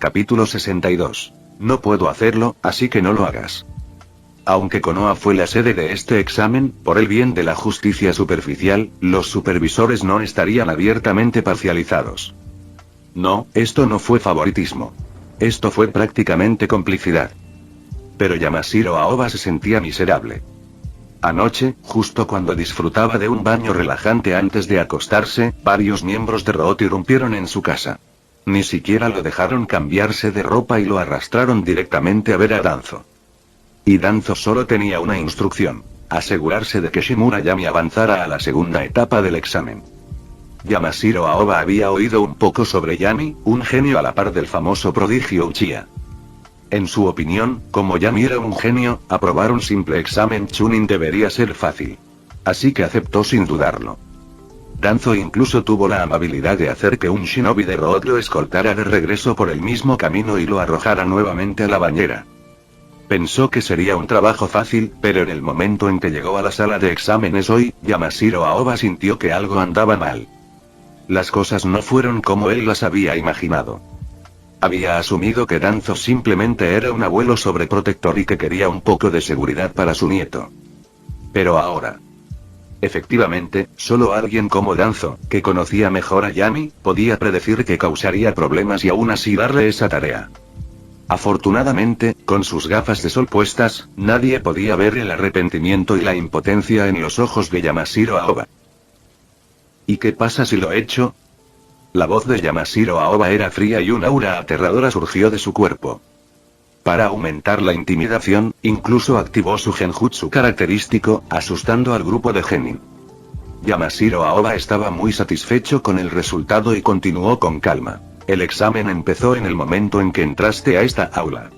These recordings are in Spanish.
Capítulo 62. No puedo hacerlo, así que no lo hagas. Aunque Konoha fue la sede de este examen, por el bien de la justicia superficial, los supervisores no estarían abiertamente parcializados. No, esto no fue favoritismo. Esto fue prácticamente complicidad. Pero Yamashiro Aoba se sentía miserable. Anoche, justo cuando disfrutaba de un baño relajante antes de acostarse, varios miembros de Root irrumpieron en su casa. Ni siquiera lo dejaron cambiarse de ropa y lo arrastraron directamente a ver a Danzo. Y Danzo solo tenía una instrucción: asegurarse de que Shimura Yami avanzara a la segunda etapa del examen. Yamashiro Aoba había oído un poco sobre Yami, un genio a la par del famoso prodigio Uchiha. En su opinión, como Yami era un genio, aprobar un simple examen Chunin debería ser fácil. Así que aceptó sin dudarlo. Danzo incluso tuvo la amabilidad de hacer que un shinobi de Root lo escoltara de regreso por el mismo camino y lo arrojara nuevamente a la bañera. Pensó que sería un trabajo fácil, pero en el momento en que llegó a la sala de exámenes hoy, Yamashiro Aoba sintió que algo andaba mal. Las cosas no fueron como él las había imaginado. Había asumido que Danzo simplemente era un abuelo sobreprotector y que quería un poco de seguridad para su nieto. Pero ahora... Efectivamente, solo alguien como Danzo, que conocía mejor a Yami, podía predecir que causaría problemas y aún así darle esa tarea. Afortunadamente, con sus gafas de sol puestas, nadie podía ver el arrepentimiento y la impotencia en los ojos de Yamashiro Aoba. ¿Y qué pasa si lo he hecho? La voz de Yamashiro Aoba era fría y un aura aterradora surgió de su cuerpo. Para aumentar la intimidación, incluso activó su genjutsu característico, asustando al grupo de genin. Yamashiro Aoba estaba muy satisfecho con el resultado y continuó con calma. El examen empezó en el momento en que entraste a esta aula.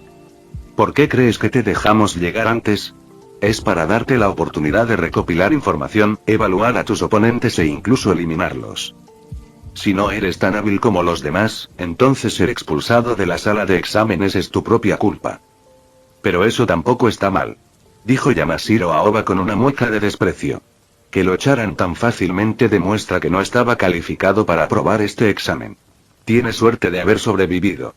¿Por qué crees que te dejamos llegar antes? Es para darte la oportunidad de recopilar información, evaluar a tus oponentes e incluso eliminarlos. Si no eres tan hábil como los demás, entonces ser expulsado de la sala de exámenes es tu propia culpa. Pero eso tampoco está mal, dijo Yamashiro Aoba con una mueca de desprecio. Que lo echaran tan fácilmente demuestra que no estaba calificado para aprobar este examen. Tiene suerte de haber sobrevivido.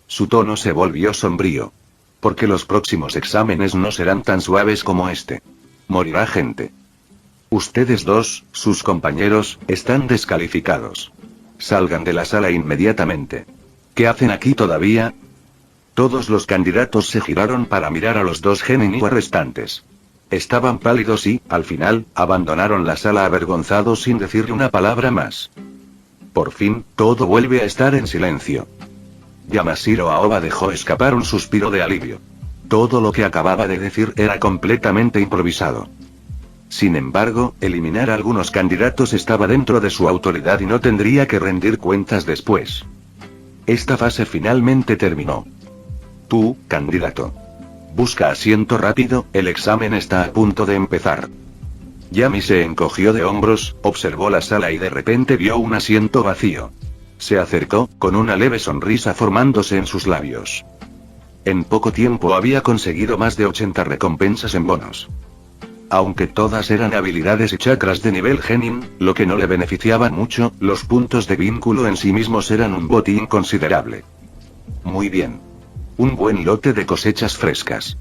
Su tono se volvió sombrío. Porque los próximos exámenes no serán tan suaves como este. Morirá gente. Ustedes dos, sus compañeros, están descalificados. Salgan de la sala inmediatamente. ¿Qué hacen aquí todavía? Todos los candidatos se giraron para mirar a los dos genin restantes. Estaban pálidos y, al final, abandonaron la sala avergonzados sin decir una palabra más. Por fin, todo vuelve a estar en silencio. Yamashiro Aoba dejó escapar un suspiro de alivio. Todo lo que acababa de decir era completamente improvisado. Sin embargo, eliminar a algunos candidatos estaba dentro de su autoridad y no tendría que rendir cuentas después. Esta fase finalmente terminó. Tú, candidato. Busca asiento rápido, el examen está a punto de empezar. Yami se encogió de hombros, observó la sala y de repente vio un asiento vacío. Se acercó, con una leve sonrisa formándose en sus labios. En poco tiempo había conseguido más de 80 recompensas en bonos. Aunque todas eran habilidades y chakras de nivel genin, lo que no le beneficiaba mucho, los puntos de vínculo en sí mismos eran un botín considerable. Muy bien. Un buen lote de cosechas frescas.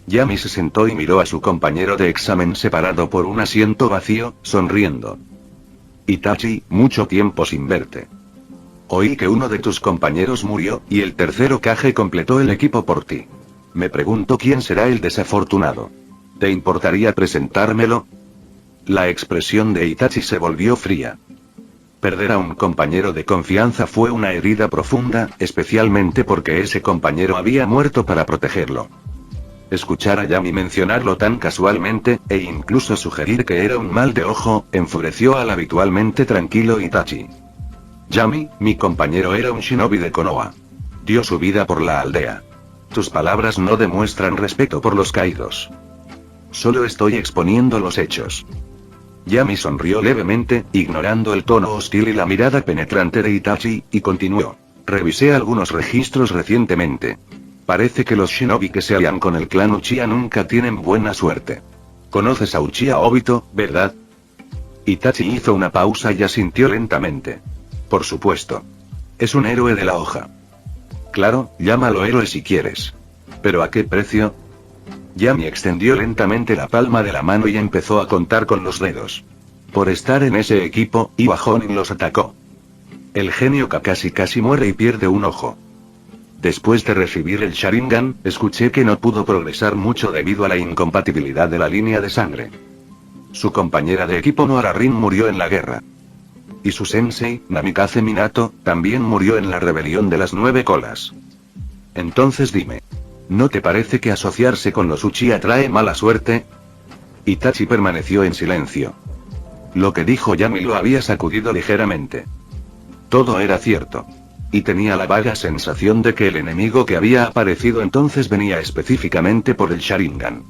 Yami se sentó y miró a su compañero de examen separado por un asiento vacío, sonriendo. Itachi, mucho tiempo sin verte. Oí que uno de tus compañeros murió, y el tercer Kage completó el equipo por ti. Me pregunto quién será el desafortunado. ¿Te importaría presentármelo? La expresión de Itachi se volvió fría. Perder a un compañero de confianza fue una herida profunda, especialmente porque ese compañero había muerto para protegerlo. Escuchar a Yami mencionarlo tan casualmente, e incluso sugerir que era un mal de ojo, enfureció al habitualmente tranquilo Itachi. Yami, mi compañero era un shinobi de Konoha. Dio su vida por la aldea. Tus palabras no demuestran respeto por los caídos. Solo estoy exponiendo los hechos. Yami sonrió levemente, ignorando el tono hostil y la mirada penetrante de Itachi, y continuó. Revisé algunos registros recientemente. Parece que los shinobi que se alían con el clan Uchiha nunca tienen buena suerte. ¿Conoces a Uchiha Obito, verdad? Itachi hizo una pausa y asintió lentamente. Por supuesto. Es un héroe de la hoja. Claro, llámalo héroe si quieres. ¿Pero a qué precio? Yami extendió lentamente la palma de la mano y empezó a contar con los dedos. Por estar en ese equipo, Iwa Honin los atacó. El genio Kakashi casi muere y pierde un ojo. Después de recibir el Sharingan, escuché que no pudo progresar mucho debido a la incompatibilidad de la línea de sangre. Su compañera de equipo Noara Rin murió en la guerra. Y su sensei, Namikaze Minato, también murió en la rebelión de las 9 colas. Entonces dime, ¿no te parece que asociarse con los Uchiha trae mala suerte? Itachi permaneció en silencio. Lo que dijo Yami lo había sacudido ligeramente. Todo era cierto. Y tenía la vaga sensación de que el enemigo que había aparecido entonces venía específicamente por el Sharingan.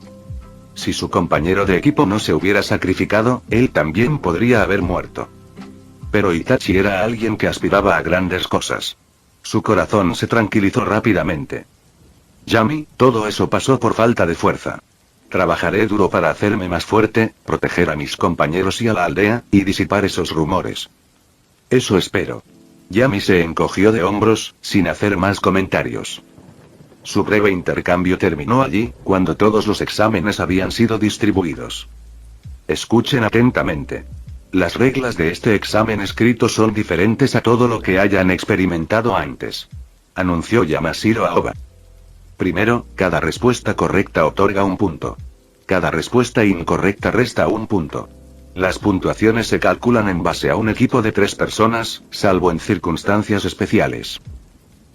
Si su compañero de equipo no se hubiera sacrificado, él también podría haber muerto. Pero Itachi era alguien que aspiraba a grandes cosas. Su corazón se tranquilizó rápidamente. Yami, todo eso pasó por falta de fuerza. Trabajaré duro para hacerme más fuerte, proteger a mis compañeros y a la aldea, y disipar esos rumores. Eso espero. Yami se encogió de hombros, sin hacer más comentarios. Su breve intercambio terminó allí, cuando todos los exámenes habían sido distribuidos. Escuchen atentamente. Las reglas de este examen escrito son diferentes a todo lo que hayan experimentado antes. Anunció Yamashiro Aoba. Primero, cada respuesta correcta otorga un punto. Cada respuesta incorrecta resta un punto. Las puntuaciones se calculan en base a un equipo de 3 personas, salvo en circunstancias especiales.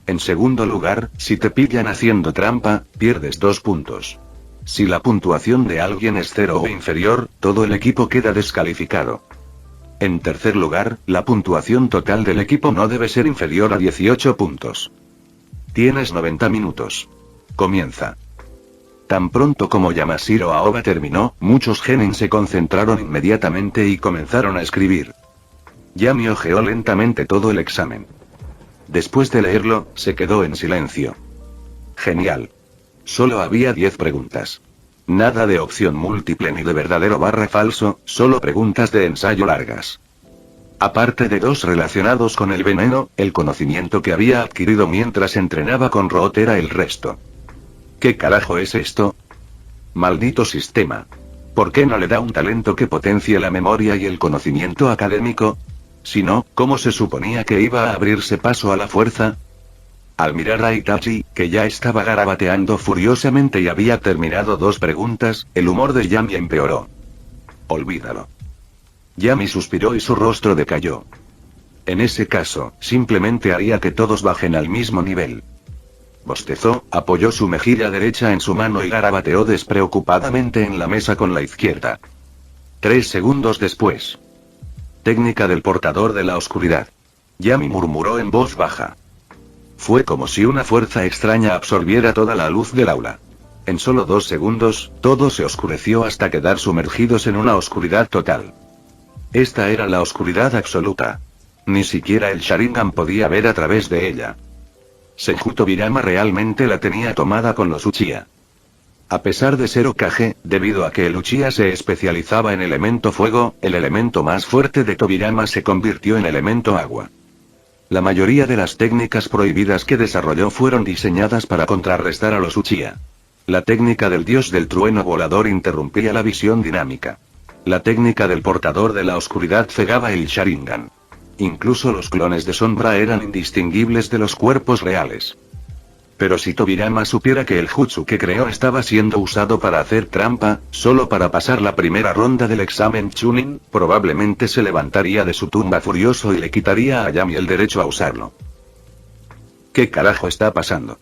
En segundo lugar, si te pillan haciendo trampa, pierdes 2 puntos. Si la puntuación de alguien es 0 o inferior, todo el equipo queda descalificado. En tercer lugar, la puntuación total del equipo no debe ser inferior a 18 puntos. Tienes 90 minutos. Comienza. Tan pronto como Yamashiro Aoba terminó, muchos genin se concentraron inmediatamente y comenzaron a escribir. Yami hojeó lentamente todo el examen. Después de leerlo, se quedó en silencio. Genial. Solo había 10 preguntas. Nada de opción múltiple ni de verdadero barra falso, solo preguntas de ensayo largas. Aparte de 2 relacionados con el veneno, el conocimiento que había adquirido mientras entrenaba con Root era el resto. ¿Qué carajo es esto? Maldito sistema. ¿Por qué no le da un talento que potencie la memoria y el conocimiento académico? Si no, ¿cómo se suponía que iba a abrirse paso a la fuerza? Al mirar a Itachi, que ya estaba garabateando furiosamente y había terminado 2 preguntas, el humor de Yami empeoró. Olvídalo. Yami suspiró y su rostro decayó. En ese caso, simplemente haría que todos bajen al mismo nivel. Bostezó, apoyó su mejilla derecha en su mano y garabateó despreocupadamente en la mesa con la izquierda. 3 segundos después. Técnica del portador de la oscuridad. Yami murmuró en voz baja. Fue como si una fuerza extraña absorbiera toda la luz del aula. En solo 2 segundos, todo se oscureció hasta quedar sumergidos en una oscuridad total. Esta era la oscuridad absoluta. Ni siquiera el Sharingan podía ver a través de ella. Senju Tobirama realmente la tenía tomada con los Uchiha. A pesar de ser Hokage, debido a que el Uchiha se especializaba en elemento fuego, el elemento más fuerte de Tobirama se convirtió en elemento agua. La mayoría de las técnicas prohibidas que desarrolló fueron diseñadas para contrarrestar a los Uchiha. La técnica del dios del trueno volador interrumpía la visión dinámica. La técnica del portador de la oscuridad cegaba el Sharingan. Incluso los clones de sombra eran indistinguibles de los cuerpos reales. Pero si Tobirama supiera que el jutsu que creó estaba siendo usado para hacer trampa, solo para pasar la primera ronda del examen Chunin, probablemente se levantaría de su tumba furioso y le quitaría a Yami el derecho a usarlo. ¿Qué carajo está pasando?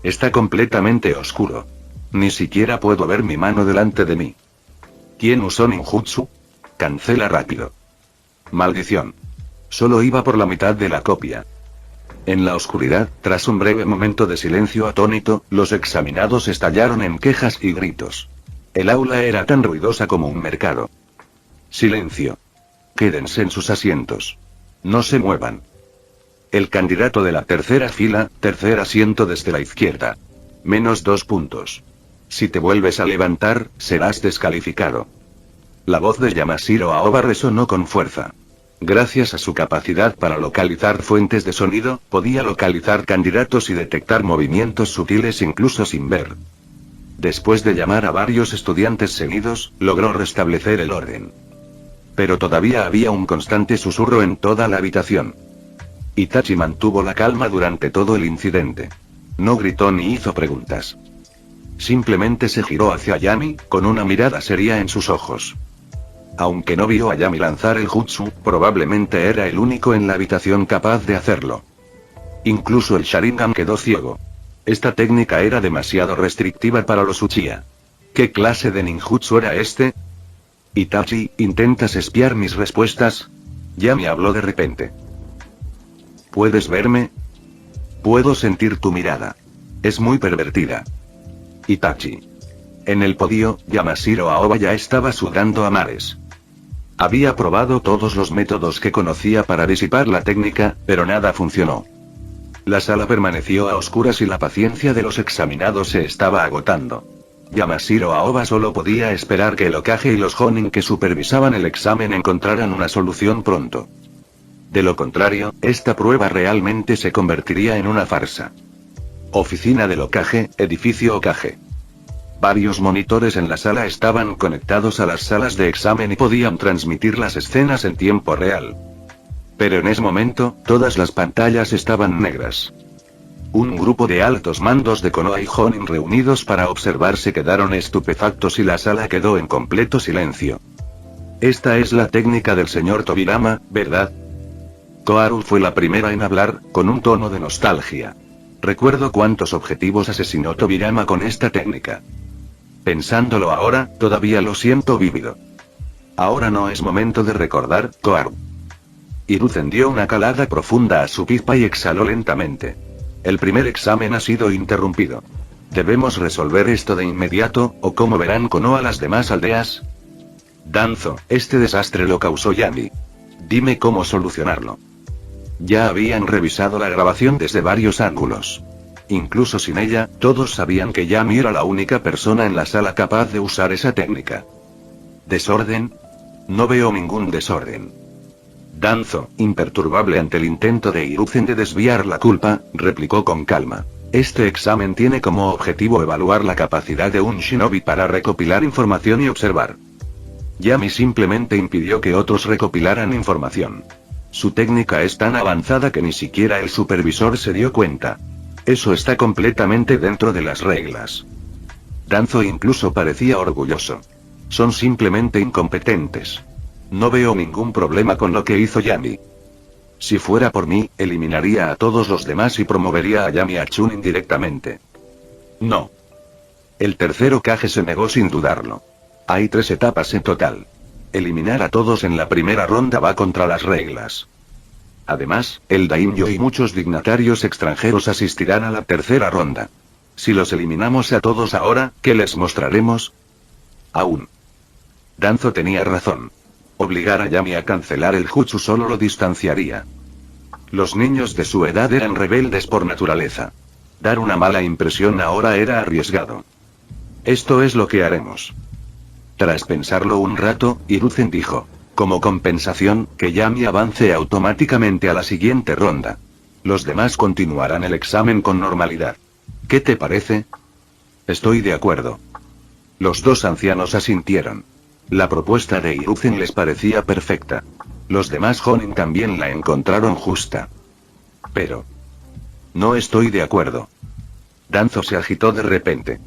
Está completamente oscuro. Ni siquiera puedo ver mi mano delante de mí. ¿Quién usó ninjutsu? Cancela rápido. Maldición. Solo iba por la mitad de la copia. En la oscuridad, tras un breve momento de silencio atónito, los examinados estallaron en quejas y gritos. El aula era tan ruidosa como un mercado. Silencio. Quédense en sus asientos. No se muevan. El candidato de la tercera fila, tercer asiento desde la izquierda. -2 puntos. Si te vuelves a levantar, serás descalificado. La voz de Yamashiro Aoba resonó con fuerza. Gracias a su capacidad para localizar fuentes de sonido, podía localizar candidatos y detectar movimientos sutiles incluso sin ver. Después de llamar a varios estudiantes seguidos, logró restablecer el orden. Pero todavía había un constante susurro en toda la habitación. Itachi mantuvo la calma durante todo el incidente. No gritó ni hizo preguntas. Simplemente se giró hacia Yami, con una mirada seria en sus ojos. Aunque no vio a Yami lanzar el jutsu, probablemente era el único en la habitación capaz de hacerlo. Incluso el Sharingan quedó ciego. Esta técnica era demasiado restrictiva para los Uchiha. ¿Qué clase de ninjutsu era este? Itachi, ¿intentas espiar mis respuestas? Yami habló de repente. ¿Puedes verme? Puedo sentir tu mirada. Es muy pervertida. Itachi. En el podio, Yamashiro Aoba ya estaba sudando a mares. Había probado todos los métodos que conocía para disipar la técnica, pero nada funcionó. La sala permaneció a oscuras y la paciencia de los examinados se estaba agotando. Yamashiro Aoba solo podía esperar que el Hokage y los Jonin que supervisaban el examen encontraran una solución pronto. De lo contrario, esta prueba realmente se convertiría en una farsa. Oficina del Hokage, edificio Hokage. Varios monitores en la sala estaban conectados a las salas de examen y podían transmitir las escenas en tiempo real. Pero en ese momento, todas las pantallas estaban negras. Un grupo de altos mandos de Konoha y Jonin reunidos para observar se quedaron estupefactos y la sala quedó en completo silencio. Esta es la técnica del señor Tobirama, ¿verdad? Koharu fue la primera en hablar, con un tono de nostalgia. Recuerdo cuántos objetivos asesinó Tobirama con esta técnica. Pensándolo ahora, todavía lo siento vívido. Ahora no es momento de recordar, Koharu. Hiruzen dio una calada profunda a su pipa y exhaló lentamente. El primer examen ha sido interrumpido. Debemos resolver esto de inmediato, o cómo verán Konoha las demás aldeas. Danzo, este desastre lo causó Yami. Dime cómo solucionarlo. Ya habían revisado la grabación desde varios ángulos. Incluso sin ella, todos sabían que Yami era la única persona en la sala capaz de usar esa técnica. ¿Desorden? No veo ningún desorden. Danzo, imperturbable ante el intento de Hiruzen de desviar la culpa, replicó con calma. Este examen tiene como objetivo evaluar la capacidad de un shinobi para recopilar información y observar. Yami simplemente impidió que otros recopilaran información. Su técnica es tan avanzada que ni siquiera el supervisor se dio cuenta. Eso está completamente dentro de las reglas. Danzo incluso parecía orgulloso. Son simplemente incompetentes. No veo ningún problema con lo que hizo Yami. Si fuera por mí, eliminaría a todos los demás y promovería a Yami a Chunin directamente. No. El tercer Hokage se negó sin dudarlo. Hay 3 etapas en total. Eliminar a todos en la primera ronda va contra las reglas. Además, el daimyo y muchos dignatarios extranjeros asistirán a la tercera ronda. Si los eliminamos a todos ahora, ¿qué les mostraremos? Aún. Danzo tenía razón. Obligar a Yami a cancelar el jutsu solo lo distanciaría. Los niños de su edad eran rebeldes por naturaleza. Dar una mala impresión ahora era arriesgado. Esto es lo que haremos. Tras pensarlo un rato, Hiruzen dijo. Como compensación, que Yami avance automáticamente a la siguiente ronda. Los demás continuarán el examen con normalidad. ¿Qué te parece? Estoy de acuerdo. Los 2 ancianos asintieron. La propuesta de Hiruzen les parecía perfecta. Los demás Jonin también la encontraron justa. Pero... no estoy de acuerdo. Danzo se agitó de repente.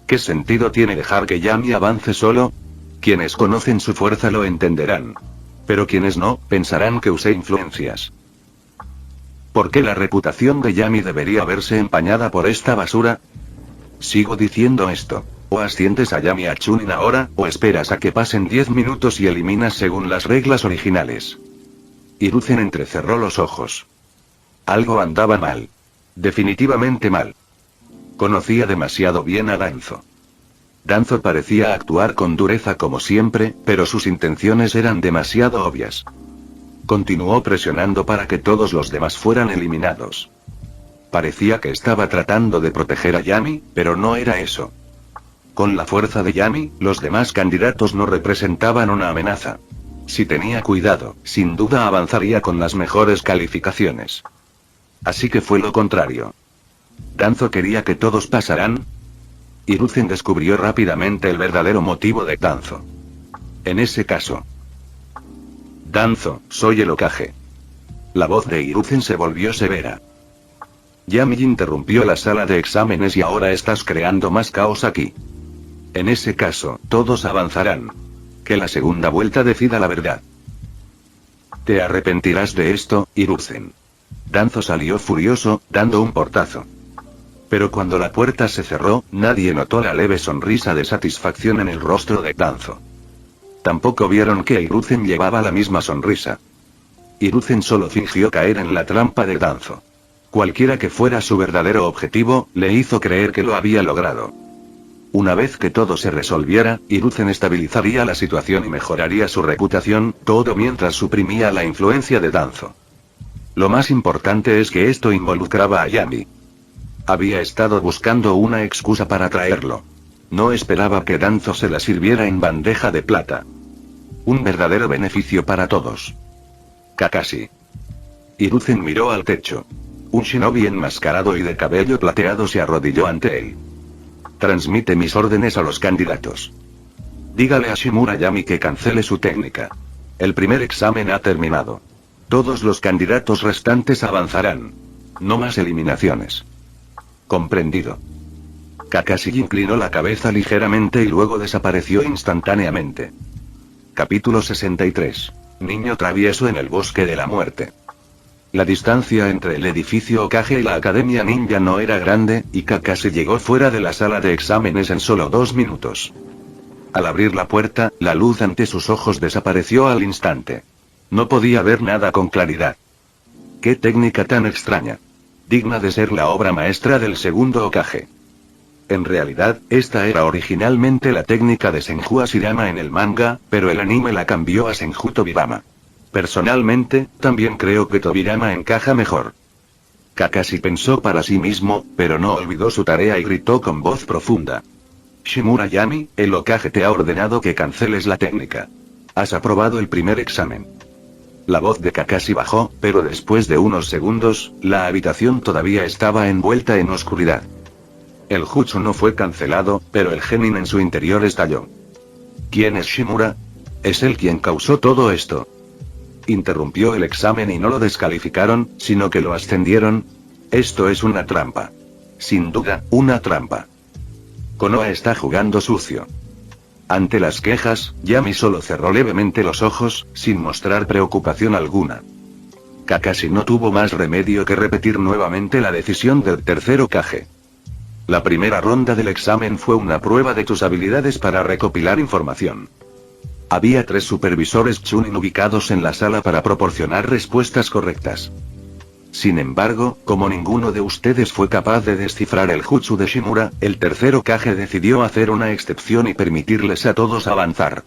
¿Qué sentido tiene dejar que Yami avance solo? Quienes conocen su fuerza lo entenderán. Pero quienes no, pensarán que usé influencias. ¿Por qué la reputación de Yami debería verse empañada por esta basura? Sigo diciendo esto. O asciendes a Yami a Chunin ahora, o esperas a que pasen 10 minutos y eliminas según las reglas originales. Hiruzen entrecerró los ojos. Algo andaba mal. Definitivamente mal. Conocía demasiado bien a Danzo. Danzo parecía actuar con dureza como siempre, pero sus intenciones eran demasiado obvias. Continuó presionando para que todos los demás fueran eliminados. Parecía que estaba tratando de proteger a Yami, pero no era eso. Con la fuerza de Yami, los demás candidatos no representaban una amenaza. Si tenía cuidado, sin duda avanzaría con las mejores calificaciones. Así que fue lo contrario. ¿Danzo quería que todos pasaran? Hiruzen descubrió rápidamente el verdadero motivo de Danzo. En ese caso. Danzo, soy el Hokage. La voz de Hiruzen se volvió severa. Yami interrumpió la sala de exámenes y ahora estás creando más caos aquí. En ese caso, todos avanzarán. Que la segunda vuelta decida la verdad. Te arrepentirás de esto, Hiruzen. Danzo salió furioso, dando un portazo. Pero cuando la puerta se cerró, nadie notó la leve sonrisa de satisfacción en el rostro de Danzo. Tampoco vieron que Hiruzen llevaba la misma sonrisa. Hiruzen solo fingió caer en la trampa de Danzo. Cualquiera que fuera su verdadero objetivo, le hizo creer que lo había logrado. Una vez que todo se resolviera, Hiruzen estabilizaría la situación y mejoraría su reputación, todo mientras suprimía la influencia de Danzo. Lo más importante es que esto involucraba a Yami. Había estado buscando una excusa para traerlo. No esperaba que Danzo se la sirviera en bandeja de plata. Un verdadero beneficio para todos. Kakashi. Hiruzen miró al techo. Un shinobi enmascarado y de cabello plateado se arrodilló ante él. Transmite mis órdenes a los candidatos. Dígale a Shimura Yami que cancele su técnica. El primer examen ha terminado. Todos los candidatos restantes avanzarán. No más eliminaciones. Comprendido. Kakashi inclinó la cabeza ligeramente y luego desapareció instantáneamente. Capítulo 63. Niño travieso en el bosque de la muerte. La distancia entre el edificio Hokage y la Academia Ninja no era grande, y Kakashi llegó fuera de la sala de exámenes en solo 2 minutos. Al abrir la puerta, la luz ante sus ojos desapareció al instante. No podía ver nada con claridad. ¡Qué técnica tan extraña! Digna de ser la obra maestra del segundo Hokage. En realidad, esta era originalmente la técnica de Senju Hashirama en el manga, pero el anime la cambió a Senju Tobirama. Personalmente, también creo que Tobirama encaja mejor. Kakashi pensó para sí mismo, pero no olvidó su tarea y gritó con voz profunda. Shimura Yami, el Hokage te ha ordenado que canceles la técnica. Has aprobado el primer examen. La voz de Kakashi bajó, pero después de unos segundos, la habitación todavía estaba envuelta en oscuridad. El jutsu no fue cancelado, pero el genin en su interior estalló. ¿Quién es Shimura? Es él quien causó todo esto. Interrumpió el examen y no lo descalificaron, sino que lo ascendieron. Esto es una trampa. Sin duda, una trampa. Konoha está jugando sucio. Ante las quejas, Yami solo cerró levemente los ojos, sin mostrar preocupación alguna. Kakashi no tuvo más remedio que repetir nuevamente la decisión del tercer Hokage. La primera ronda del examen fue una prueba de tus habilidades para recopilar información. Había 3 supervisores Chunin ubicados en la sala para proporcionar respuestas correctas. Sin embargo, como ninguno de ustedes fue capaz de descifrar el jutsu de Shimura, el tercer Hokage decidió hacer una excepción y permitirles a todos avanzar.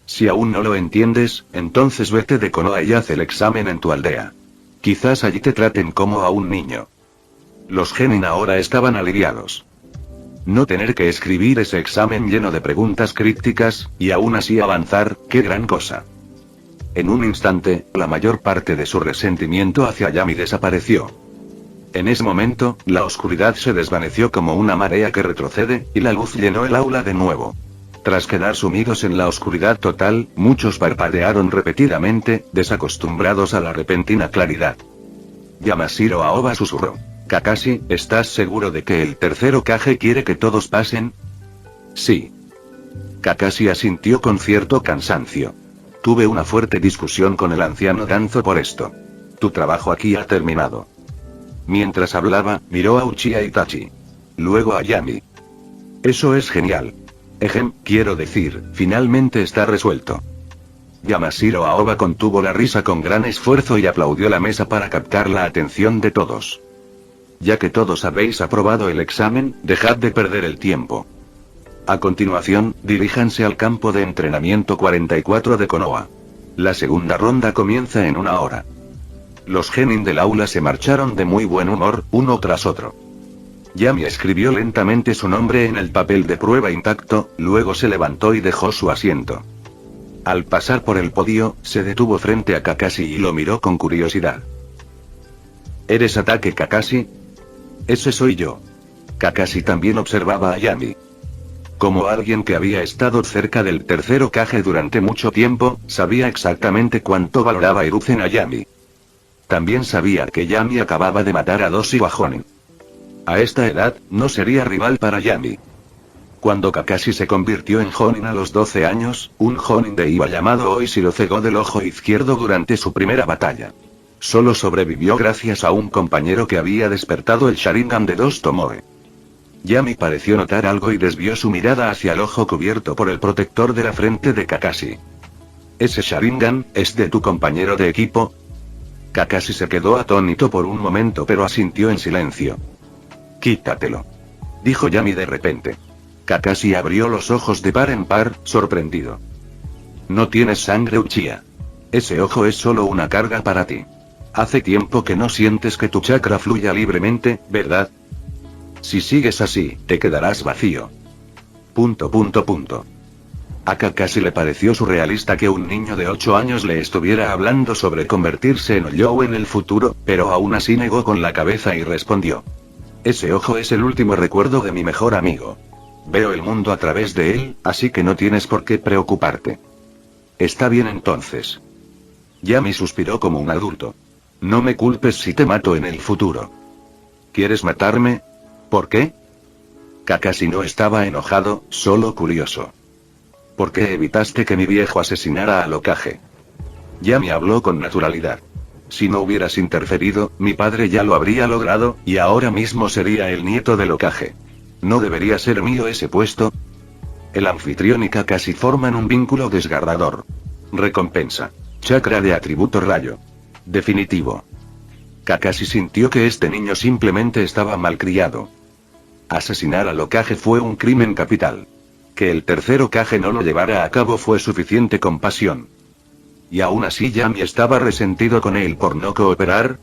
Si aún no lo entiendes, entonces vete de Konoha y haz el examen en tu aldea. Quizás allí te traten como a un niño. Los genin ahora estaban aliviados. No tener que escribir ese examen lleno de preguntas crípticas, y aún así avanzar, qué gran cosa. En un instante, la mayor parte de su resentimiento hacia Yami desapareció. En ese momento, la oscuridad se desvaneció como una marea que retrocede, y la luz llenó el aula de nuevo. Tras quedar sumidos en la oscuridad total, muchos parpadearon repetidamente, desacostumbrados a la repentina claridad. Yamashiro Aoba susurró. Kakashi, ¿estás seguro de que el tercer Hokage quiere que todos pasen? Sí. Kakashi asintió con cierto cansancio. Tuve una fuerte discusión con el anciano Danzo por esto. Tu trabajo aquí ha terminado. Mientras hablaba, miró a Uchiha Itachi. Luego a Yami. Eso es genial. Quiero decir, finalmente está resuelto. Yamashiro Aoba contuvo la risa con gran esfuerzo y aplaudió la mesa para captar la atención de todos. Ya que todos habéis aprobado el examen, dejad de perder el tiempo. A continuación, diríjanse al campo de entrenamiento 44 de Konoha. La segunda ronda comienza en 1 hora. Los genin del aula se marcharon de muy buen humor, uno tras otro. Yami escribió lentamente su nombre en el papel de prueba intacto, luego se levantó y dejó su asiento. Al pasar por el podio, se detuvo frente a Kakashi y lo miró con curiosidad. ¿Eres Ataque Kakashi? Ese soy yo. Kakashi también observaba a Yami. Como alguien que había estado cerca del tercer Hokage durante mucho tiempo, sabía exactamente cuánto valoraba Hiruzen a Yami. También sabía que Yami acababa de matar a 2 Iwa-Jonin. A esta edad, no sería rival para Yami. Cuando Kakashi se convirtió en Jonin a los 12 años, un Jonin de Iwa llamado Oishi lo cegó del ojo izquierdo durante su primera batalla. Solo sobrevivió gracias a un compañero que había despertado el Sharingan de 2 Tomoe. Yami pareció notar algo y desvió su mirada hacia el ojo cubierto por el protector de la frente de Kakashi. ¿Ese Sharingan es de tu compañero de equipo? Kakashi se quedó atónito por un momento pero asintió en silencio. Quítatelo, dijo Yami de repente. Kakashi abrió los ojos de par en par, sorprendido. No tienes sangre Uchiha. Ese ojo es solo una carga para ti. Hace tiempo que no sientes que tu chakra fluya libremente, ¿verdad? Si sigues así, te quedarás vacío. ... A Kakashi le pareció surrealista que un niño de 8 años le estuviera hablando sobre convertirse en Oyou en el futuro, pero aún así negó con la cabeza y respondió. Ese ojo es el último recuerdo de mi mejor amigo. Veo el mundo a través de él, así que no tienes por qué preocuparte. Está bien entonces. Yami suspiró como un adulto. No me culpes si te mato en el futuro. ¿Quieres matarme? ¿Por qué? Kakashi no estaba enojado, solo curioso. ¿Por qué evitaste que mi viejo asesinara al Hokage? Yami habló con naturalidad. Si no hubieras interferido, mi padre ya lo habría logrado, y ahora mismo sería el nieto del Hokage. ¿No debería ser mío ese puesto? El anfitrión y Kakashi forman un vínculo desgarrador. Recompensa. Chakra de atributo rayo. Definitivo. Kakashi sintió que este niño simplemente estaba malcriado. Asesinar al Hokage fue un crimen capital. Que el tercer Hokage no lo llevara a cabo fue suficiente compasión. Y aún así Yami estaba resentido con él por no cooperar.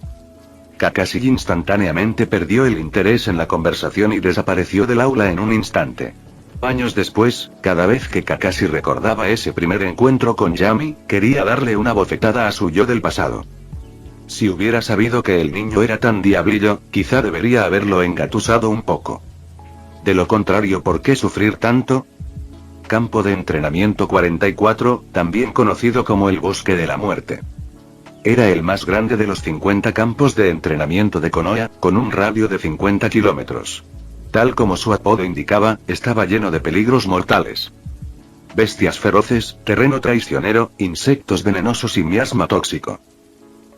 Kakashi instantáneamente perdió el interés en la conversación y desapareció del aula en un instante. Años después, cada vez que Kakashi recordaba ese primer encuentro con Yami, quería darle una bofetada a su yo del pasado. Si hubiera sabido que el niño era tan diablillo, quizá debería haberlo engatusado un poco. De lo contrario, ¿por qué sufrir tanto? Campo de entrenamiento 44, también conocido como el Bosque de la Muerte. Era el más grande de los 50 campos de entrenamiento de Konoha, con un radio de 50 kilómetros. Tal como su apodo indicaba, estaba lleno de peligros mortales. Bestias feroces, terreno traicionero, insectos venenosos y miasma tóxico.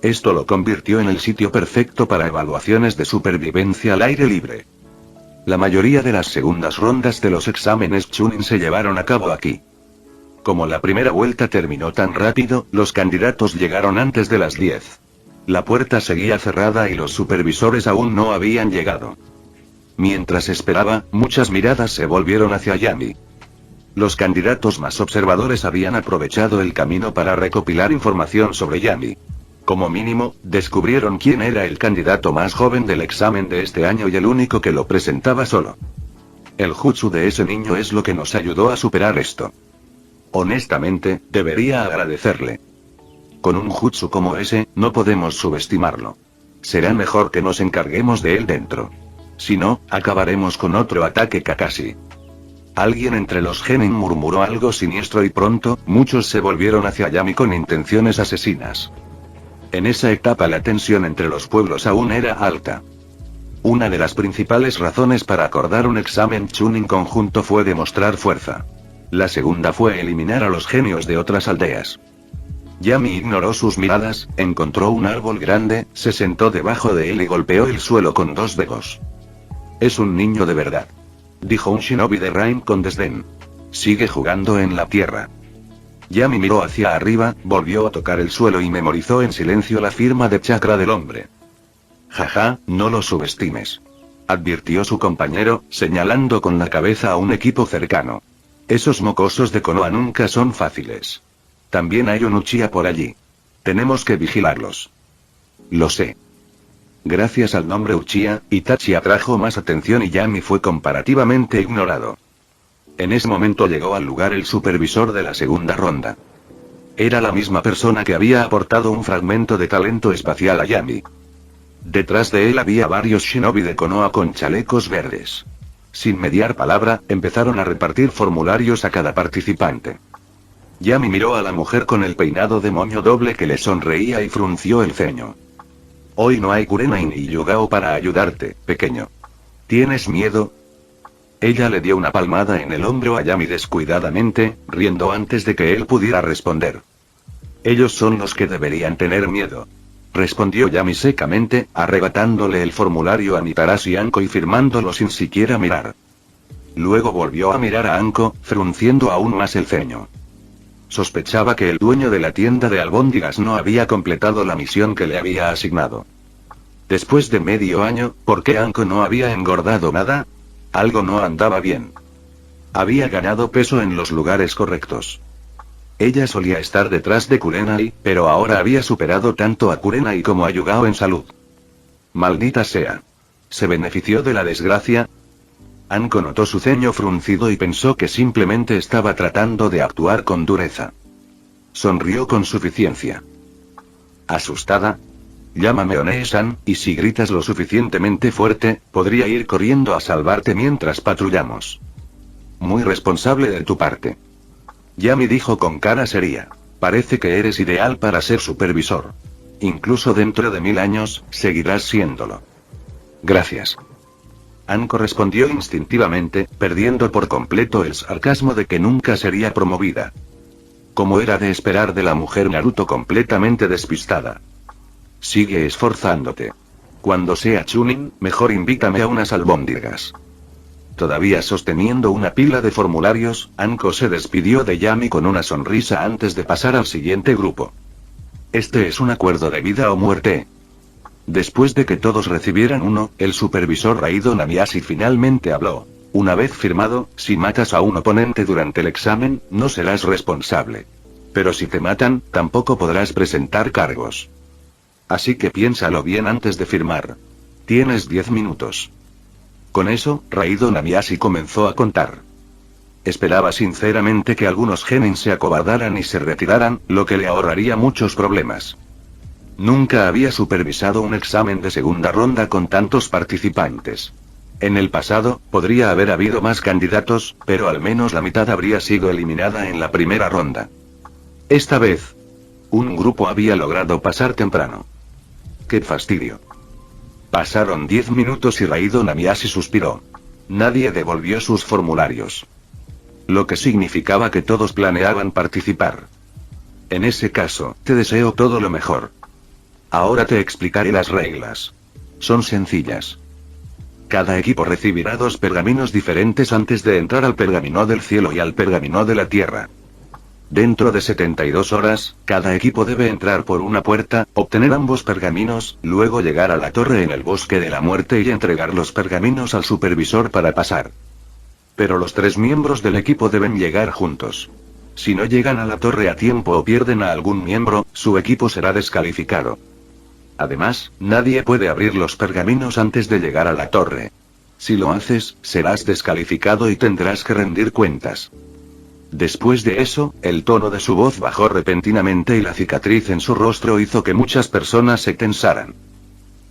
Esto lo convirtió en el sitio perfecto para evaluaciones de supervivencia al aire libre. La mayoría de las segundas rondas de los exámenes Chunin se llevaron a cabo aquí. Como la primera vuelta terminó tan rápido, los candidatos llegaron antes de las 10. La puerta seguía cerrada y los supervisores aún no habían llegado. Mientras esperaba, muchas miradas se volvieron hacia Yami. Los candidatos más observadores habían aprovechado el camino para recopilar información sobre Yami. Como mínimo, descubrieron quién era el candidato más joven del examen de este año y el único que lo presentaba solo. El jutsu de ese niño es lo que nos ayudó a superar esto. Honestamente, debería agradecerle. Con un jutsu como ese, no podemos subestimarlo. Será mejor que nos encarguemos de él dentro. Si no, acabaremos con otro ataque Kakashi. Alguien entre los genin murmuró algo siniestro y pronto, muchos se volvieron hacia Yami con intenciones asesinas. En esa etapa la tensión entre los pueblos aún era alta. Una de las principales razones para acordar un examen Chunin conjunto fue demostrar fuerza. La segunda fue eliminar a los genios de otras aldeas. Yami ignoró sus miradas, encontró un árbol grande, se sentó debajo de él y golpeó el suelo con 2 dedos. Es un niño de verdad, dijo un shinobi de Rain con desdén. Sigue jugando en la tierra. Yami miró hacia arriba, volvió a tocar el suelo y memorizó en silencio la firma de chakra del hombre. Jaja, no lo subestimes, advirtió su compañero, señalando con la cabeza a un equipo cercano. Esos mocosos de Konoha nunca son fáciles. También hay un Uchiha por allí. Tenemos que vigilarlos. Lo sé. Gracias al nombre Uchiha, Itachi atrajo más atención y Yami fue comparativamente ignorado. En ese momento llegó al lugar el supervisor de la segunda ronda. Era la misma persona que había aportado un fragmento de talento espacial a Yami. Detrás de él había varios shinobi de Konoha con chalecos verdes. Sin mediar palabra, empezaron a repartir formularios a cada participante. Yami miró a la mujer con el peinado de moño doble que le sonreía y frunció el ceño. Hoy no hay Kurenai ni Yugao para ayudarte, pequeño. ¿Tienes miedo? Ella le dio una palmada en el hombro a Yami descuidadamente, riendo antes de que él pudiera responder. Ellos son los que deberían tener miedo. Respondió Yami secamente, arrebatándole el formulario a Mitarashi Anko y firmándolo sin siquiera mirar. Luego volvió a mirar a Anko, frunciendo aún más el ceño. Sospechaba que el dueño de la tienda de albóndigas no había completado la misión que le había asignado. Después de medio año, ¿por qué Anko no había engordado nada? Algo no andaba bien. Había ganado peso en los lugares correctos. Ella solía estar detrás de Kurenai, pero ahora había superado tanto a Kurenai como a Yugao en salud. Maldita sea. ¿Se benefició de la desgracia? Anko notó su ceño fruncido y pensó que simplemente estaba tratando de actuar con dureza. Sonrió con suficiencia. Asustada. Llámame One-san, y si gritas lo suficientemente fuerte, podría ir corriendo a salvarte mientras patrullamos. Muy responsable de tu parte. Yami dijo con cara seria. Parece que eres ideal para ser supervisor. Incluso dentro de 1000 años, seguirás siéndolo. Gracias. Anko respondió instintivamente, perdiendo por completo el sarcasmo de que nunca sería promovida. Como era de esperar de la mujer Naruto completamente despistada. Sigue esforzándote. Cuando sea Chunin, mejor invítame a unas albóndigas. Todavía sosteniendo una pila de formularios, Anko se despidió de Yami con una sonrisa antes de pasar al siguiente grupo. Este es un acuerdo de vida o muerte. Después de que todos recibieran uno, el supervisor Raido Namiyashi finalmente habló. Una vez firmado, si matas a un oponente durante el examen, no serás responsable. Pero si te matan, tampoco podrás presentar cargos. Así que piénsalo bien antes de firmar. Tienes 10 minutos. Con eso, Raido Namiyashi comenzó a contar. Esperaba sinceramente que algunos genin se acobardaran y se retiraran, lo que le ahorraría muchos problemas. Nunca había supervisado un examen de segunda ronda con tantos participantes. En el pasado, podría haber habido más candidatos, pero al menos la mitad habría sido eliminada en la primera ronda. Esta vez, un grupo había logrado pasar temprano. ¡Qué fastidio! Pasaron 10 minutos y Raido Namiyashi suspiró. Nadie devolvió sus formularios. Lo que significaba que todos planeaban participar. En ese caso, te deseo todo lo mejor. Ahora te explicaré las reglas. Son sencillas. Cada equipo recibirá 2 pergaminos diferentes antes de entrar al pergamino del cielo y al pergamino de la tierra. Dentro de 72 horas, cada equipo debe entrar por una puerta, obtener ambos pergaminos, luego llegar a la torre en el bosque de la muerte y entregar los pergaminos al supervisor para pasar. Pero los 3 miembros del equipo deben llegar juntos. Si no llegan a la torre a tiempo o pierden a algún miembro, su equipo será descalificado. Además, nadie puede abrir los pergaminos antes de llegar a la torre. Si lo haces, serás descalificado y tendrás que rendir cuentas. Después de eso, el tono de su voz bajó repentinamente y la cicatriz en su rostro hizo que muchas personas se tensaran.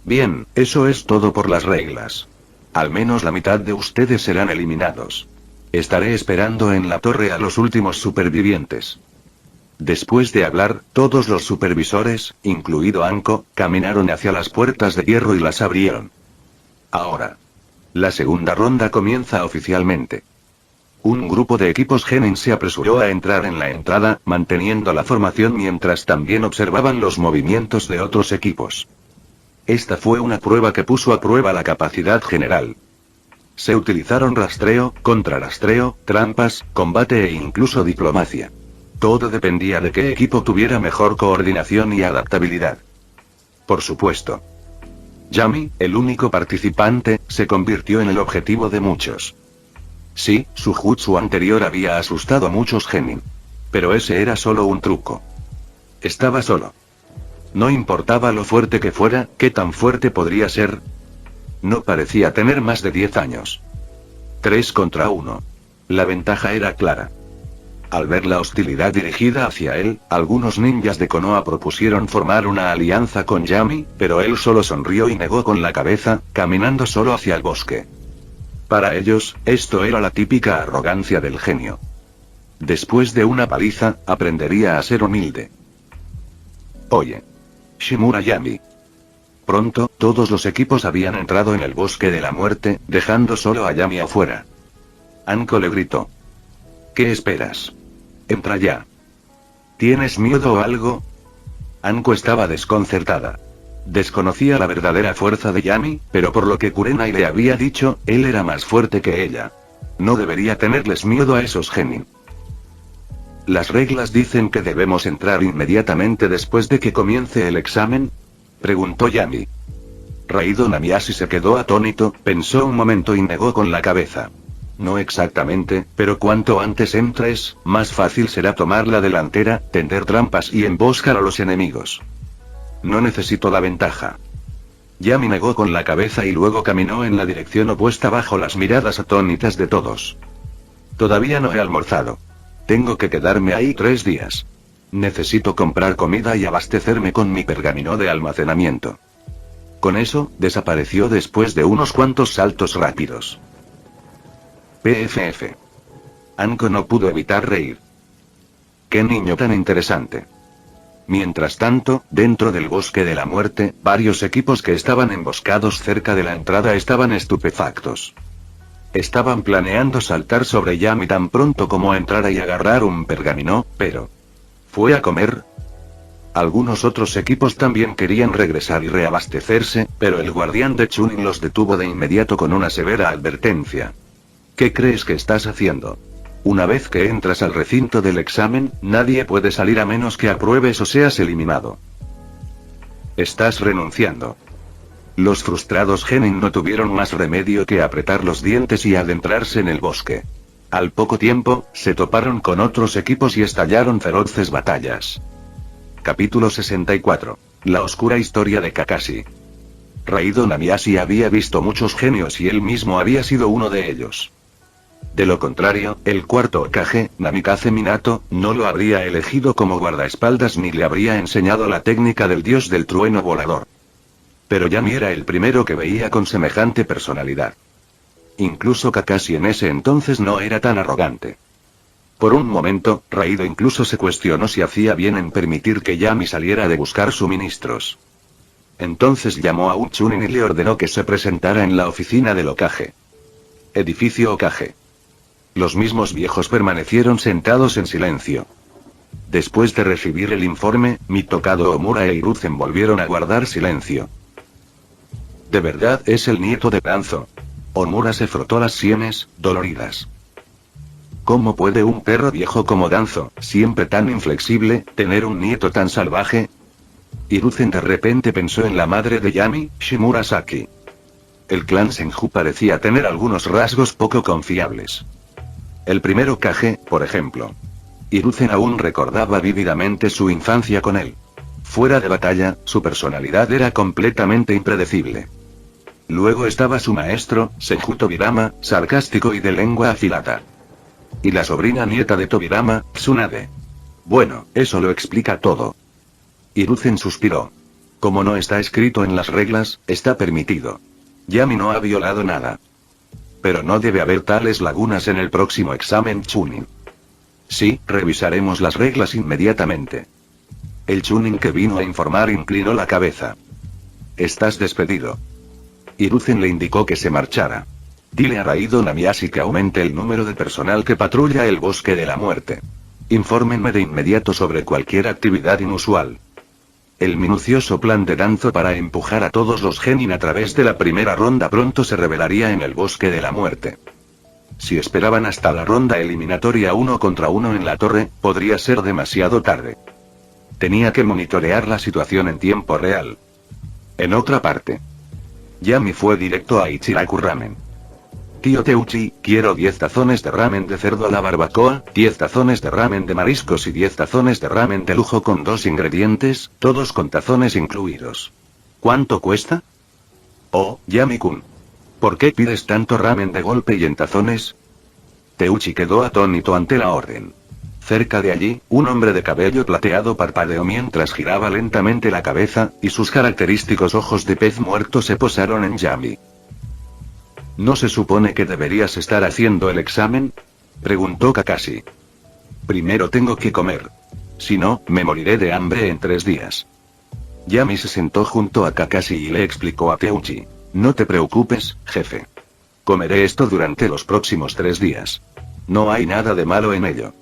Bien, eso es todo por las reglas. Al menos la mitad de ustedes serán eliminados. Estaré esperando en la torre a los últimos supervivientes. Después de hablar, todos los supervisores, incluido Anko, caminaron hacia las puertas de hierro y las abrieron. Ahora. La segunda ronda comienza oficialmente. Un grupo de equipos genin se apresuró a entrar en la entrada, manteniendo la formación mientras también observaban los movimientos de otros equipos. Esta fue una prueba que puso a prueba la capacidad general. Se utilizaron rastreo, contrarrastreo, trampas, combate e incluso diplomacia. Todo dependía de qué equipo tuviera mejor coordinación y adaptabilidad. Por supuesto. Yami, el único participante, se convirtió en el objetivo de muchos. Sí, su jutsu anterior había asustado a muchos genin. Pero ese era solo un truco. Estaba solo. No importaba lo fuerte que fuera, ¿qué tan fuerte podría ser? No parecía tener más de 10 años. 3 contra 1. La ventaja era clara. Al ver la hostilidad dirigida hacia él, algunos ninjas de Konoha propusieron formar una alianza con Yami, pero él solo sonrió y negó con la cabeza, caminando solo hacia el bosque. Para ellos, esto era la típica arrogancia del genio. Después de una paliza, aprendería a ser humilde. Oye. Shimura Yami. Pronto, todos los equipos habían entrado en el bosque de la muerte, dejando solo a Yami afuera. Anko le gritó. ¿Qué esperas? Entra ya. ¿Tienes miedo o algo? Anko estaba desconcertada. Desconocía la verdadera fuerza de Yami, pero por lo que Kurenai le había dicho, él era más fuerte que ella. No debería tenerles miedo a esos genin. ¿Las reglas dicen que debemos entrar inmediatamente después de que comience el examen? Preguntó Yami. Raido Namiasi se quedó atónito, pensó un momento y negó con la cabeza. No exactamente, pero cuanto antes entres, más fácil será tomar la delantera, tender trampas y emboscar a los enemigos. No necesito la ventaja. Yami negó con la cabeza y luego caminó en la dirección opuesta bajo las miradas atónitas de todos. Todavía no he almorzado. Tengo que quedarme ahí 3 días. Necesito comprar comida y abastecerme con mi pergamino de almacenamiento. Con eso, desapareció después de unos cuantos saltos rápidos. PFF. Anko no pudo evitar reír. ¡Qué niño tan interesante! Mientras tanto, dentro del bosque de la muerte, varios equipos que estaban emboscados cerca de la entrada estaban estupefactos. Estaban planeando saltar sobre Yami tan pronto como entrara y agarrar un pergamino, pero... ¿fue a comer? Algunos otros equipos también querían regresar y reabastecerse, pero el guardián de Chunin los detuvo de inmediato con una severa advertencia. ¿Qué crees que estás haciendo? Una vez que entras al recinto del examen, nadie puede salir a menos que apruebes o seas eliminado. Estás renunciando. Los frustrados genin no tuvieron más remedio que apretar los dientes y adentrarse en el bosque. Al poco tiempo, se toparon con otros equipos y estallaron feroces batallas. Capítulo 64. La oscura historia de Kakashi. Raido Namiasi había visto muchos genios y él mismo había sido uno de ellos. De lo contrario, el cuarto Hokage, Namikaze Minato, no lo habría elegido como guardaespaldas ni le habría enseñado la técnica del dios del trueno volador. Pero Yami era el primero que veía con semejante personalidad. Incluso Kakashi en ese entonces no era tan arrogante. Por un momento, Raido incluso se cuestionó si hacía bien en permitir que Yami saliera de buscar suministros. Entonces llamó a un Chunin y le ordenó que se presentara en la oficina del Hokage. Edificio Hokage. Los mismos viejos permanecieron sentados en silencio. Después de recibir el informe, Mitokado Omura e Hiruzen volvieron a guardar silencio. ¿De verdad es el nieto de Danzo? Omura se frotó las sienes, doloridas. ¿Cómo puede un perro viejo como Danzo, siempre tan inflexible, tener un nieto tan salvaje? Hiruzen de repente pensó en la madre de Yami, Shimura Saki. El clan Senju parecía tener algunos rasgos poco confiables. El primer Hokage, por ejemplo. Hiruzen aún recordaba vívidamente su infancia con él. Fuera de batalla, su personalidad era completamente impredecible. Luego estaba su maestro, Senju Tobirama, sarcástico y de lengua afilada. Y la sobrina nieta de Tobirama, Tsunade. Bueno, eso lo explica todo. Hiruzen suspiró. Como no está escrito en las reglas, está permitido. Yami no ha violado nada. Pero no debe haber tales lagunas en el próximo examen Chunin. Sí, revisaremos las reglas inmediatamente. El Chunin que vino a informar inclinó la cabeza. Estás despedido. Hiruzen le indicó que se marchara. Dile a Raido Namiasi que aumente el número de personal que patrulla el bosque de la muerte. Infórmenme de inmediato sobre cualquier actividad inusual. El minucioso plan de Danzo para empujar a todos los genin a través de la primera ronda pronto se revelaría en el bosque de la muerte. Si esperaban hasta la ronda eliminatoria 1 contra 1 en la torre, podría ser demasiado tarde. Tenía que monitorear la situación en tiempo real. En otra parte, Yami fue directo a Ichiraku Ramen. Tío Teuchi, quiero 10 tazones de ramen de cerdo a la barbacoa, 10 tazones de ramen de mariscos y 10 tazones de ramen de lujo con 2 ingredientes, todos con tazones incluidos. ¿Cuánto cuesta? Oh, Yami-kun. ¿Por qué pides tanto ramen de golpe y en tazones? Teuchi quedó atónito ante la orden. Cerca de allí, un hombre de cabello plateado parpadeó mientras giraba lentamente la cabeza, y sus característicos ojos de pez muerto se posaron en Yami. ¿No se supone que deberías estar haciendo el examen?, preguntó Kakashi. Primero tengo que comer. Si no, me moriré de hambre en 3 días. Yami se sentó junto a Kakashi y le explicó a Teuchi. No te preocupes, jefe. Comeré esto durante los próximos 3 días. No hay nada de malo en ello.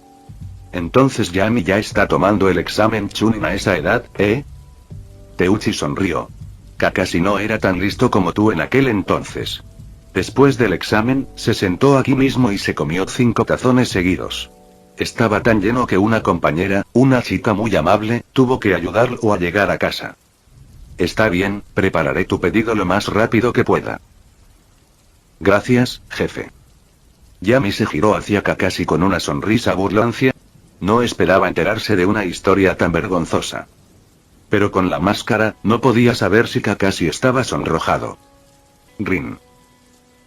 Entonces Yami ya está tomando el examen Chunin a esa edad, ¿eh? Teuchi sonrió. Kakashi no era tan listo como tú en aquel entonces. Después del examen, se sentó aquí mismo y se comió 5 tazones seguidos. Estaba tan lleno que una compañera, una chica muy amable, tuvo que ayudarlo a llegar a casa. Está bien, prepararé tu pedido lo más rápido que pueda. Gracias, jefe. Yami se giró hacia Kakashi con una sonrisa burlancia. No esperaba enterarse de una historia tan vergonzosa. Pero con la máscara, no podía saber si Kakashi estaba sonrojado. Rin.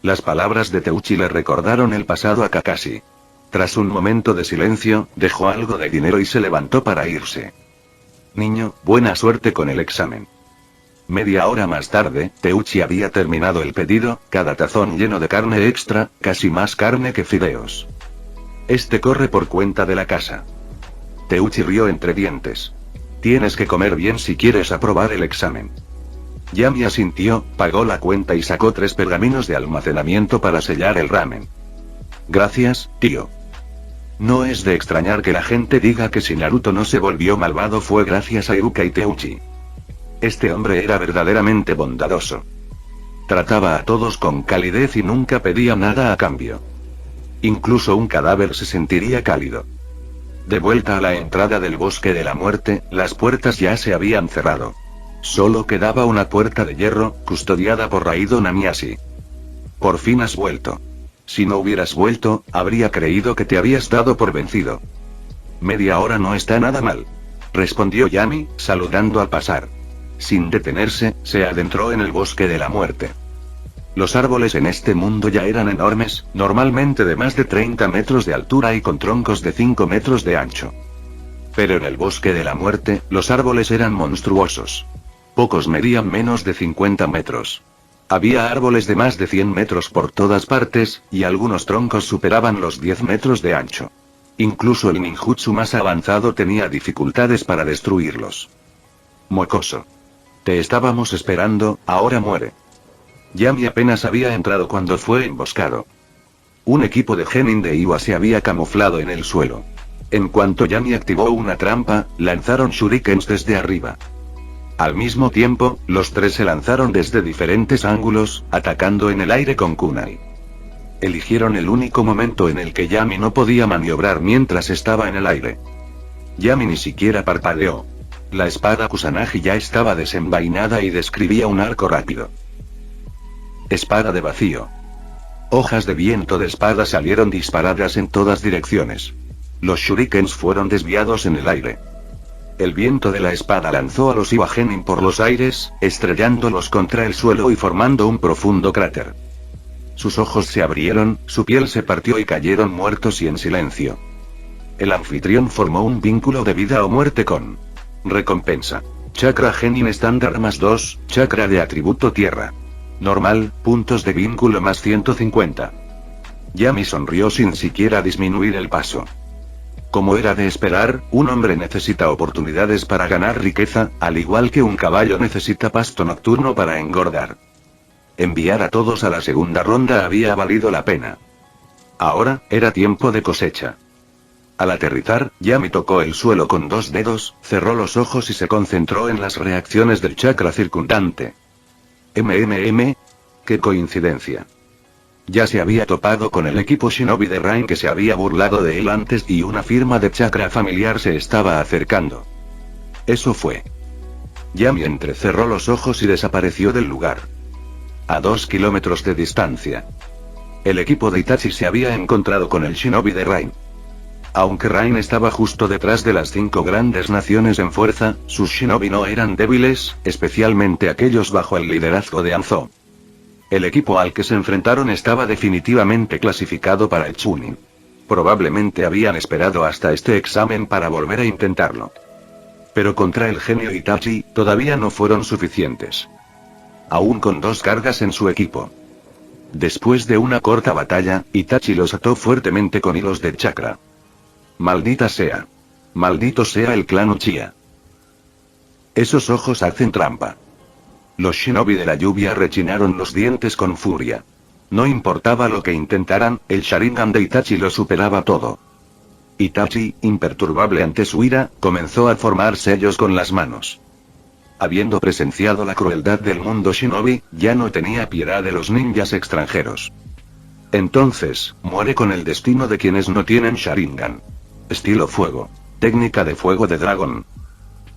Las palabras de Teuchi le recordaron el pasado a Kakashi. Tras un momento de silencio, dejó algo de dinero y se levantó para irse. Niño, buena suerte con el examen. Media hora más tarde, Teuchi había terminado el pedido, cada tazón lleno de carne extra, casi más carne que fideos. Este corre por cuenta de la casa. Teuchi rió entre dientes. Tienes que comer bien si quieres aprobar el examen. Yami asintió, pagó la cuenta y sacó 3 pergaminos de almacenamiento para sellar el ramen. Gracias, tío. No es de extrañar que la gente diga que si Naruto no se volvió malvado fue gracias a Iruka y Teuchi. Este hombre era verdaderamente bondadoso. Trataba a todos con calidez y nunca pedía nada a cambio. Incluso un cadáver se sentiría cálido. De vuelta a la entrada del bosque de la muerte, las puertas ya se habían cerrado. Solo quedaba una puerta de hierro, custodiada por Raido Namiyashi. Por fin has vuelto. Si no hubieras vuelto, habría creído que te habías dado por vencido. Media hora no está nada mal, respondió Yami, saludando al pasar. Sin detenerse, se adentró en el bosque de la muerte. Los árboles en este mundo ya eran enormes, normalmente de más de 30 metros de altura y con troncos de 5 metros de ancho. Pero en el bosque de la muerte, los árboles eran monstruosos. Pocos medían menos de 50 metros. Había árboles de más de 100 metros por todas partes, y algunos troncos superaban los 10 metros de ancho. Incluso el ninjutsu más avanzado tenía dificultades para destruirlos. Mocoso. Te estábamos esperando, ahora muere. Yami apenas había entrado cuando fue emboscado. Un equipo de genin de Iwa se había camuflado en el suelo. En cuanto Yami activó una trampa, lanzaron shurikens desde arriba. Al mismo tiempo, los 3 se lanzaron desde diferentes ángulos, atacando en el aire con kunai. Eligieron el único momento en el que Yami no podía maniobrar mientras estaba en el aire. Yami ni siquiera parpadeó. La espada Kusanagi ya estaba desenvainada y describía un arco rápido. Espada de vacío. Hojas de viento de espada salieron disparadas en todas direcciones. Los shurikens fueron desviados en el aire. El viento de la espada lanzó a los Iwa Genin por los aires, estrellándolos contra el suelo y formando un profundo cráter. Sus ojos se abrieron, su piel se partió y cayeron muertos y en silencio. El anfitrión formó un vínculo de vida o muerte con recompensa. Chakra Genin estándar +2, chakra de atributo tierra. Normal, puntos de vínculo +150. Yami sonrió sin siquiera disminuir el paso. Como era de esperar, un hombre necesita oportunidades para ganar riqueza, al igual que un caballo necesita pasto nocturno para engordar. Enviar a todos a la segunda ronda había valido la pena. Ahora, era tiempo de cosecha. Al aterrizar, Yami tocó el suelo con 2 dedos, cerró los ojos y se concentró en las reacciones del chakra circundante. ¡Qué coincidencia! Ya se había topado con el equipo Shinobi de Rain que se había burlado de él antes y una firma de chakra familiar se estaba acercando. Eso fue. Yami entrecerró los ojos y desapareció del lugar. A 2 kilómetros de distancia. El equipo de Itachi se había encontrado con el Shinobi de Rain. Aunque Rain estaba justo detrás de las 5 grandes naciones en fuerza, sus Shinobi no eran débiles, especialmente aquellos bajo el liderazgo de Hanzo. El equipo al que se enfrentaron estaba definitivamente clasificado para el Chunin. Probablemente habían esperado hasta este examen para volver a intentarlo. Pero contra el genio Itachi, todavía no fueron suficientes. Aún con 2 cargas en su equipo. Después de una corta batalla, Itachi los ató fuertemente con hilos de chakra. Maldita sea. Maldito sea el clan Uchiha. Esos ojos hacen trampa. Los shinobi de la lluvia rechinaron los dientes con furia. No importaba lo que intentaran, el Sharingan de Itachi lo superaba todo. Itachi, imperturbable ante su ira, comenzó a formar sellos con las manos. Habiendo presenciado la crueldad del mundo shinobi, ya no tenía piedad de los ninjas extranjeros. Entonces, muere con el destino de quienes no tienen Sharingan. Estilo fuego. Técnica de fuego de dragón.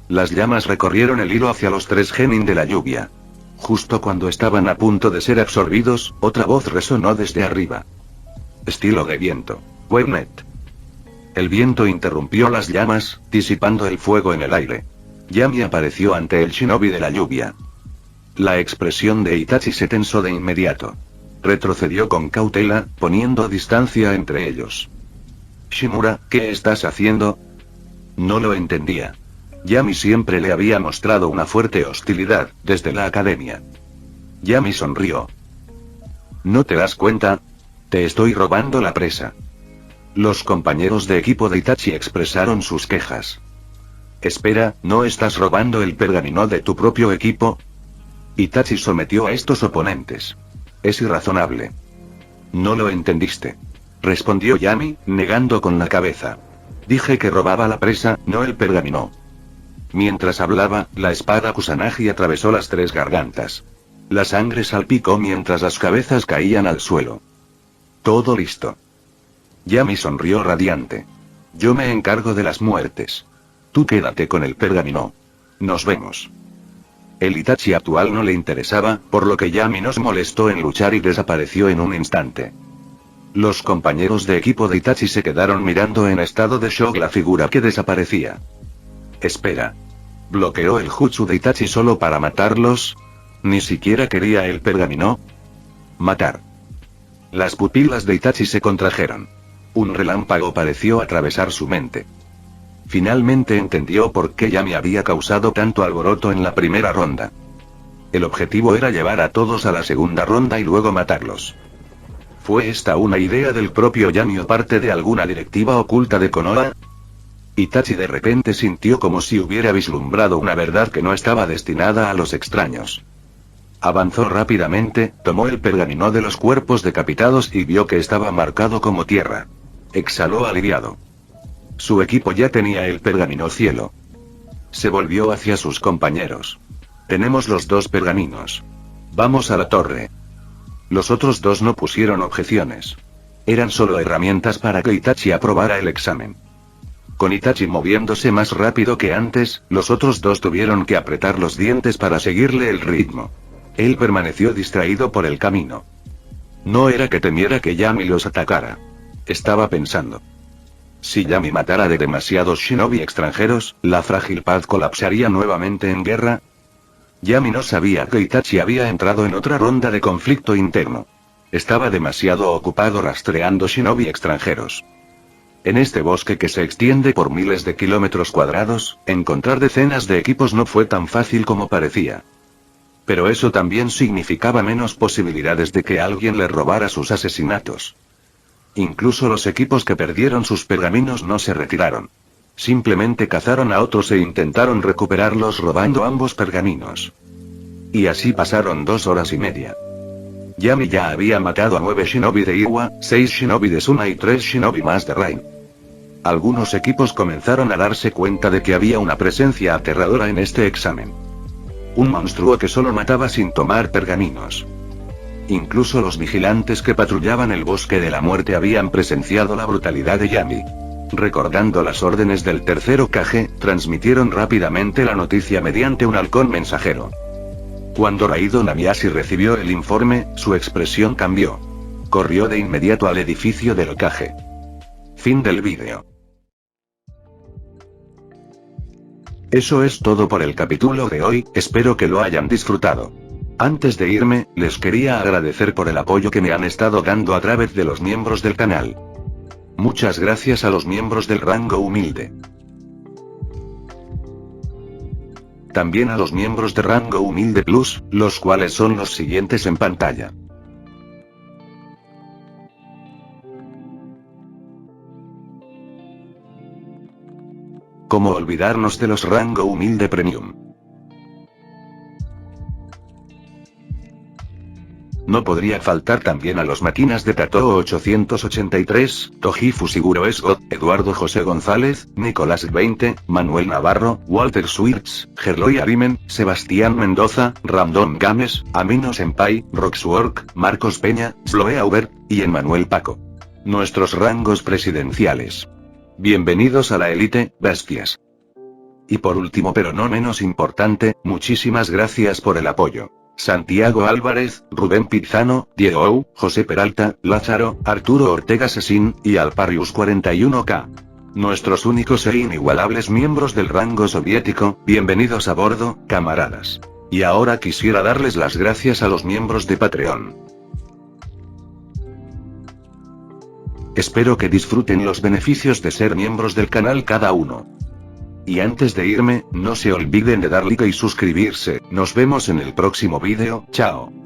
Las llamas recorrieron el hilo hacia los 3 genin de la lluvia. Justo cuando estaban a punto de ser absorbidos, otra voz resonó desde arriba. Estilo de viento. Webnet. El viento interrumpió las llamas, disipando el fuego en el aire. Yami apareció ante el shinobi de la lluvia. La expresión de Itachi se tensó de inmediato. Retrocedió con cautela, poniendo distancia entre ellos. Shimura, ¿qué estás haciendo? No lo entendía. Yami siempre le había mostrado una fuerte hostilidad, desde la academia. Yami sonrió. ¿No te das cuenta? Te estoy robando la presa. Los compañeros de equipo de Itachi expresaron sus quejas. Espera, ¿no estás robando el pergamino de tu propio equipo? Itachi sometió a estos oponentes. Es irrazonable. No lo entendiste. Respondió Yami, negando con la cabeza. Dije que robaba la presa, no el pergamino. Mientras hablaba, la espada Kusanagi atravesó las 3 gargantas. La sangre salpicó mientras las cabezas caían al suelo. Todo listo. Yami sonrió radiante. Yo me encargo de las muertes. Tú quédate con el pergamino. Nos vemos. El Itachi actual no le interesaba, por lo que Yami no se molestó en luchar y desapareció en un instante. Los compañeros de equipo de Itachi se quedaron mirando en estado de shock la figura que desaparecía. Espera. ¿Bloqueó el jutsu de Itachi solo para matarlos? ¿Ni siquiera quería el pergamino? Matar. Las pupilas de Itachi se contrajeron. Un relámpago pareció atravesar su mente. Finalmente entendió por qué Yami había causado tanto alboroto en la primera ronda. El objetivo era llevar a todos a la segunda ronda y luego matarlos. ¿Fue esta una idea del propio Yami o parte de alguna directiva oculta de Konoha? Itachi de repente sintió como si hubiera vislumbrado una verdad que no estaba destinada a los extraños. Avanzó rápidamente, tomó el pergamino de los cuerpos decapitados y vio que estaba marcado como tierra. Exhaló aliviado. Su equipo ya tenía el pergamino cielo. Se volvió hacia sus compañeros. Tenemos los 2 pergaminos. Vamos a la torre. Los otros 2 no pusieron objeciones. Eran solo herramientas para que Itachi aprobara el examen. Con Itachi moviéndose más rápido que antes, los otros 2 tuvieron que apretar los dientes para seguirle el ritmo. Él permaneció distraído por el camino. No era que temiera que Yami los atacara. Estaba pensando. Si Yami matara de demasiados shinobi extranjeros, la frágil paz colapsaría nuevamente en guerra. Yami no sabía que Itachi había entrado en otra ronda de conflicto interno. Estaba demasiado ocupado rastreando shinobi extranjeros. En este bosque que se extiende por miles de kilómetros cuadrados, encontrar decenas de equipos no fue tan fácil como parecía. Pero eso también significaba menos posibilidades de que alguien le robara sus asesinatos. Incluso los equipos que perdieron sus pergaminos no se retiraron. Simplemente cazaron a otros e intentaron recuperarlos robando ambos pergaminos. Y así pasaron 2 horas y media. Yami ya había matado a 9 shinobi de Iwa, 6 shinobi de Suna y 3 shinobi más de Rain. Algunos equipos comenzaron a darse cuenta de que había una presencia aterradora en este examen. Un monstruo que solo mataba sin tomar pergaminos. Incluso los vigilantes que patrullaban el bosque de la muerte habían presenciado la brutalidad de Yami. Recordando las órdenes del tercer Hokage, transmitieron rápidamente la noticia mediante un halcón mensajero. Cuando Raido Namiyashi recibió el informe, su expresión cambió. Corrió de inmediato al edificio del Hokage. Fin del vídeo. Eso es todo por el capítulo de hoy, espero que lo hayan disfrutado. Antes de irme, les quería agradecer por el apoyo que me han estado dando a través de los miembros del canal. Muchas gracias a los miembros del rango humilde. También a los miembros de rango humilde plus, los cuales son los siguientes en pantalla. ¿Cómo olvidarnos de los rango humilde premium? No podría faltar también a los máquinas de Tato 883, Toji Fusiguro Esgot, Eduardo José González, Nicolás 20, Manuel Navarro, Walter Swirtz, Gerloy Arimen, Sebastián Mendoza, Random Games, Amino Senpai, Roxwork, Marcos Peña, Sloe Auber, y Emmanuel Paco. Nuestros rangos presidenciales. Bienvenidos a la élite, bestias. Y por último pero no menos importante, muchísimas gracias por el apoyo. Santiago Álvarez, Rubén Pizano, Diego Ou, José Peralta, Lázaro, Arturo Ortega Sesín, y Alparius 41K. Nuestros únicos e inigualables miembros del rango soviético, bienvenidos a bordo, camaradas. Y ahora quisiera darles las gracias a los miembros de Patreon. Espero que disfruten los beneficios de ser miembros del canal cada uno. Y antes de irme, no se olviden de dar like y suscribirse. Nos vemos en el próximo vídeo, chao.